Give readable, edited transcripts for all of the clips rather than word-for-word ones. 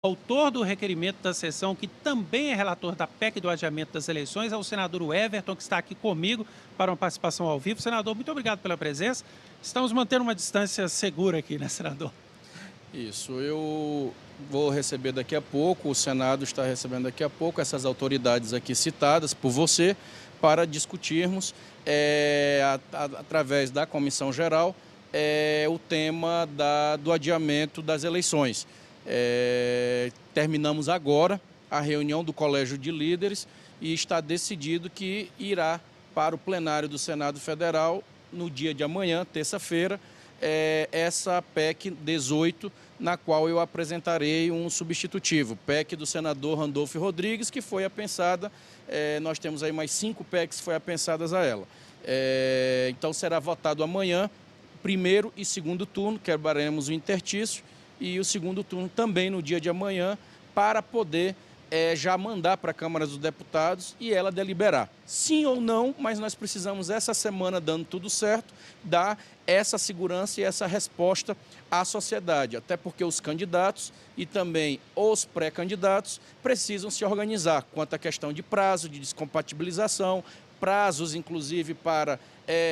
Autor do requerimento da sessão, que também é relator da PEC do adiamento das eleições, é o senador Everton, que está aqui comigo para uma participação ao vivo. Senador, muito obrigado pela presença. Estamos mantendo uma distância segura aqui, né, senador? Isso, eu vou receber daqui a pouco, o Senado está recebendo daqui a pouco essas autoridades aqui citadas por você para discutirmos, através da Comissão Geral, o tema do adiamento das eleições. Terminamos agora a reunião do Colégio de Líderes e está decidido que irá para o plenário do Senado Federal no dia de amanhã, terça-feira, essa PEC 18, na qual eu apresentarei um substitutivo, PEC do senador Randolfo Rodrigues, que foi apensada, nós temos aí mais 5 PECs que foram apensadas a ela. Então será votado amanhã, primeiro e segundo turno, quebraremos o intertício, e o segundo turno também no dia de amanhã, para poder já mandar para a Câmara dos Deputados e ela deliberar. Sim ou não, mas nós precisamos, essa semana, dando tudo certo, dar essa segurança e essa resposta à sociedade, até porque os candidatos e também os pré-candidatos precisam se organizar quanto à questão de prazo, de descompatibilização, prazos, inclusive, para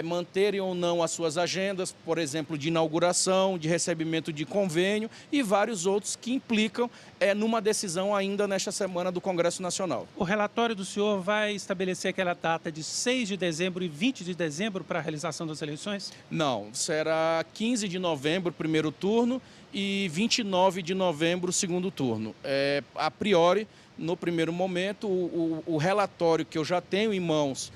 manterem ou não as suas agendas, por exemplo, de inauguração, de recebimento de convênio e vários outros que implicam numa decisão ainda nesta semana do Congresso Nacional. O relatório do senhor vai estabelecer aquela data de 6 de dezembro e 20 de dezembro para a realização das eleições? Não, será 15 de novembro, primeiro turno, e 29 de novembro, segundo turno. A priori, no primeiro momento, o relatório que eu já tenho em mãos,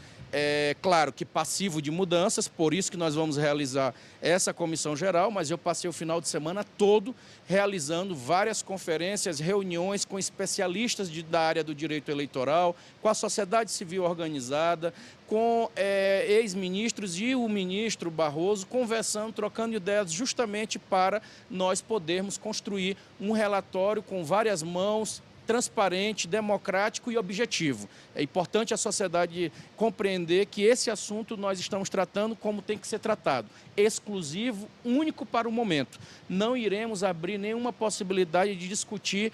claro que passivo de mudanças, por isso que nós vamos realizar essa comissão geral, mas eu passei o final de semana todo realizando várias conferências, reuniões com especialistas da área do direito eleitoral, com a sociedade civil organizada, com ex-ministros e o ministro Barroso, conversando, trocando ideias justamente para nós podermos construir um relatório com várias mãos, transparente, democrático e objetivo. É importante a sociedade compreender que esse assunto nós estamos tratando como tem que ser tratado, exclusivo, único para o momento. Não iremos abrir nenhuma possibilidade de discutir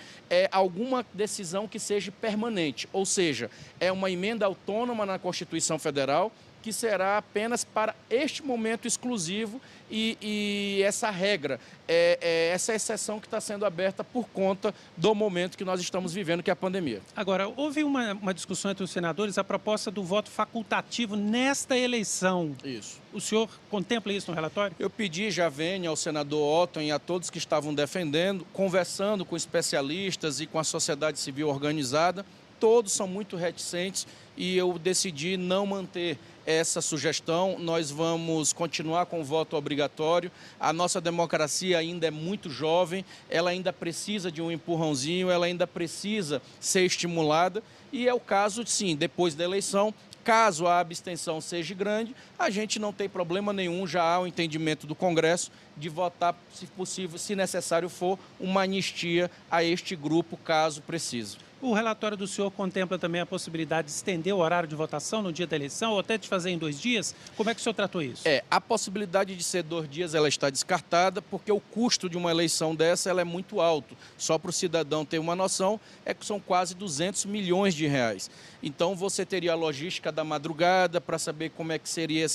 alguma decisão que seja permanente, ou seja, é uma emenda autônoma na Constituição Federal, que será apenas para este momento exclusivo e essa regra, essa exceção que está sendo aberta por conta do momento que nós estamos vivendo, que é a pandemia. Agora, houve uma discussão entre os senadores a proposta do voto facultativo nesta eleição. Isso. O senhor contempla isso no relatório? Eu pedi, já venho ao senador Otton e a todos que estavam defendendo, conversando com especialistas e com a sociedade civil organizada, todos são muito reticentes e eu decidi não manter essa sugestão. Nós vamos continuar com o voto obrigatório. A nossa democracia ainda é muito jovem, ela ainda precisa de um empurrãozinho, ela ainda precisa ser estimulada e é o caso, sim, depois da eleição, caso a abstenção seja grande, a gente não tem problema nenhum, já há o entendimento do Congresso de votar, se possível, se necessário for, uma anistia a este grupo, caso precise. O relatório do senhor contempla também a possibilidade de estender o horário de votação no dia da eleição ou até de fazer em 2 dias? Como é que o senhor tratou isso? A possibilidade de ser 2 dias ela está descartada porque o custo de uma eleição dessa ela é muito alto. Só para o cidadão ter uma noção, que são quase 200 milhões de reais. Então você teria a logística da madrugada para saber como é que seria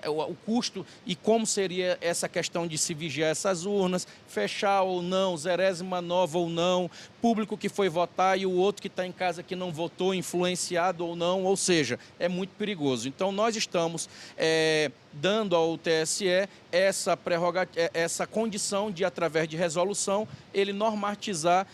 o custo e como seria essa questão de se vigiar essas urnas, fechar ou não, zerésima nova ou não, público que foi votar e o outro que está em casa que não votou, influenciado ou não, ou seja, é muito perigoso. Então nós estamos dando ao TSE essa condição de, através de resolução, ele normatizar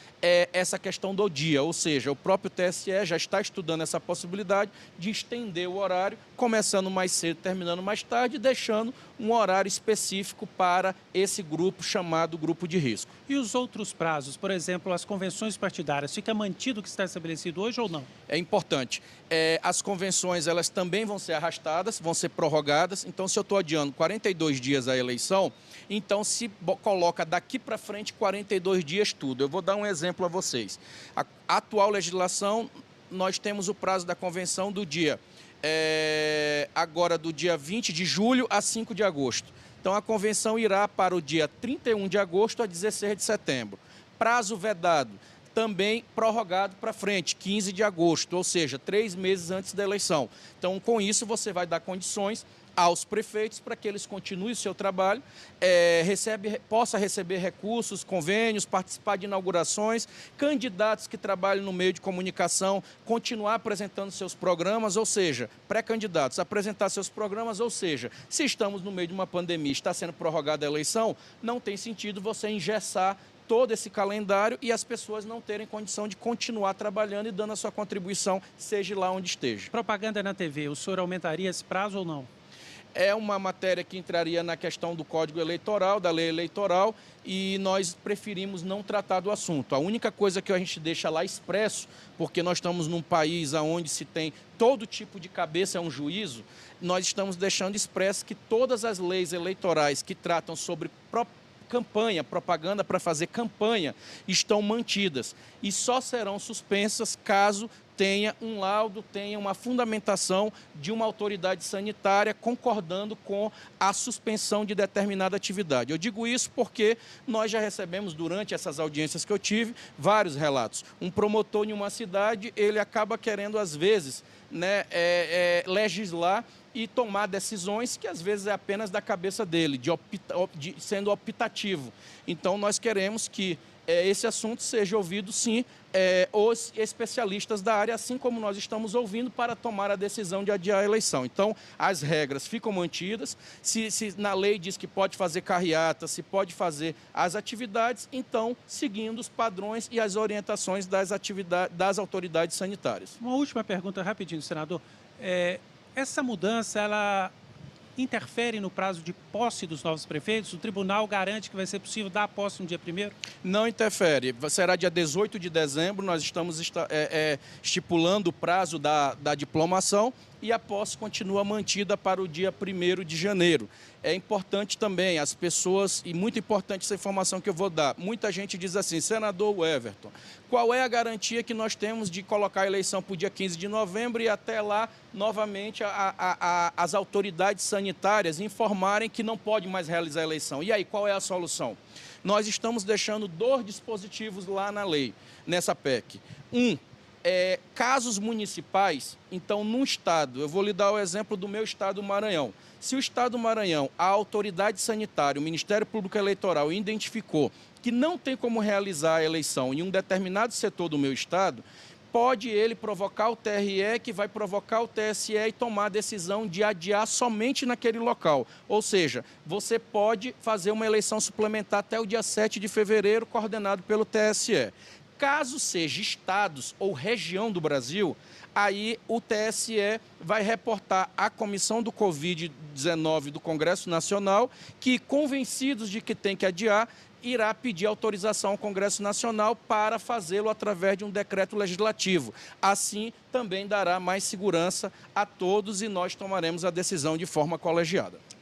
essa questão do dia, ou seja, o próprio TSE já está estudando essa possibilidade de estender o horário, começando mais cedo, terminando mais tarde, deixando um horário específico para esse grupo chamado grupo de risco. E os outros prazos, por exemplo, as convenções partidárias, fica mantido o que está estabelecido hoje ou não? É importante. As convenções elas também vão ser arrastadas, vão ser prorrogadas. Então, se eu estou adiando 42 dias a eleição, então se coloca daqui para frente 42 dias tudo. Eu vou dar um exemplo a vocês. A atual legislação, nós temos o prazo da convenção do dia, agora do dia 20 de julho a 5 de agosto. Então, a convenção irá para o dia 31 de agosto a 16 de setembro. Prazo vedado, também prorrogado para frente, 15 de agosto, ou seja, 3 meses antes da eleição. Então, com isso, você vai dar condições aos prefeitos para que eles continuem o seu trabalho, possa receber recursos, convênios, participar de inaugurações, candidatos que trabalham no meio de comunicação, continuar apresentando seus programas, ou seja, pré-candidatos apresentar seus programas, ou seja, se estamos no meio de uma pandemia e está sendo prorrogada a eleição, não tem sentido você engessar todo esse calendário e as pessoas não terem condição de continuar trabalhando e dando a sua contribuição, seja lá onde esteja. Propaganda na TV, o senhor aumentaria esse prazo ou não? É uma matéria que entraria na questão do Código Eleitoral, da lei eleitoral, e nós preferimos não tratar do assunto. A única coisa que a gente deixa lá expresso, porque nós estamos num país onde se tem todo tipo de cabeça, é um juízo, nós estamos deixando expresso que todas as leis eleitorais que tratam sobre campanha, propaganda para fazer campanha, estão mantidas e só serão suspensas caso tenha um laudo, tenha uma fundamentação de uma autoridade sanitária concordando com a suspensão de determinada atividade. Eu digo isso porque nós já recebemos, durante essas audiências que eu tive, vários relatos. Um promotor em uma cidade, ele acaba querendo, às vezes, legislar e tomar decisões que, às vezes, é apenas da cabeça dele, sendo optativo. Então, nós queremos que esse assunto seja ouvido, sim, os especialistas da área, assim como nós estamos ouvindo, para tomar a decisão de adiar a eleição. Então, as regras ficam mantidas. Se na lei diz que pode fazer carreata, se pode fazer as atividades, então, seguindo os padrões e as orientações das autoridades sanitárias. Uma última pergunta rapidinho, senador. Essa mudança, ela interfere no prazo de posse dos novos prefeitos? O tribunal garante que vai ser possível dar a posse no dia 1º? Não interfere. Será dia 18 de dezembro, nós estamos estipulando o prazo da diplomação e a posse continua mantida para o dia 1º de janeiro. É importante também, as pessoas, e muito importante essa informação que eu vou dar, muita gente diz assim, senador Everton, qual é a garantia que nós temos de colocar a eleição para o dia 15 de novembro e até lá, novamente, as autoridades sanitárias informarem que não pode mais realizar a eleição? E aí, qual é a solução? Nós estamos deixando 2 dispositivos lá na lei, nessa PEC. Casos municipais, então, num estado, eu vou lhe dar o exemplo do meu estado, do Maranhão. Se o estado do Maranhão, a autoridade sanitária, o Ministério Público Eleitoral, identificou que não tem como realizar a eleição em um determinado setor do meu estado, pode ele provocar o TRE, que vai provocar o TSE e tomar a decisão de adiar somente naquele local. Ou seja, você pode fazer uma eleição suplementar até o dia 7 de fevereiro, coordenado pelo TSE. Caso seja estados ou região do Brasil, aí o TSE vai reportar à Comissão do Covid-19 do Congresso Nacional que, convencidos de que tem que adiar, irá pedir autorização ao Congresso Nacional para fazê-lo através de um decreto legislativo. Assim, também dará mais segurança a todos e nós tomaremos a decisão de forma colegiada.